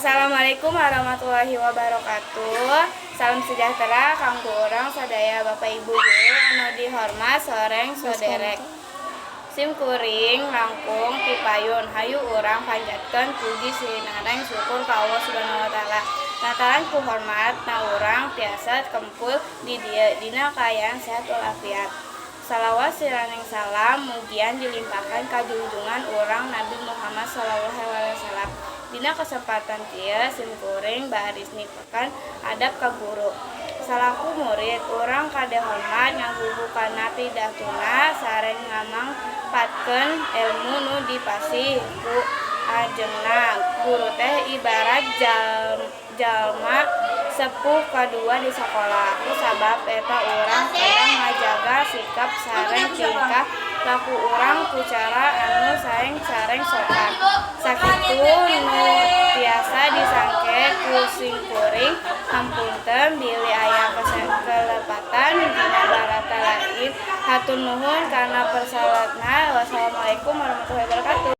Assalamualaikum warahmatullahi wabarakatuh. Salam sejahtera kanggo urang sadaya Bapak Ibu guru anu dihormat sareng saderek. Sim kuring langkung ti payun hayu urang panjatkeun puji sinareng syukur ka Allah Subhanahu wa taala. Lantaran ku hormat na urang tiasa kempul di dieu dina kaayaan sehat walafiat. Salawat siraning salam mugian dilimpahkan ka junjungan urang Nabi Muhammad SAW. Dina kesempatan kieu sim kuring baris nipekan adab ka guru. Salaku murid urang kade hormat ngagugukana pidatuna sareng ngamangpatkeun ilmu nu dipasih ku ajengna. Guru teh ibarat jalma sepuh kadua di sakola. Kusabab eta urang kadang ngajaga sikap sareng tingkah laku urang ku cara anu sareng sopan. Sakitu nu tiasa disangke ku sim kuring hampunten bili aya kelepatan dina barata lain. Hatur nuhun kana persalatna. Wassalamualaikum warahmatullahi wabarakatuh.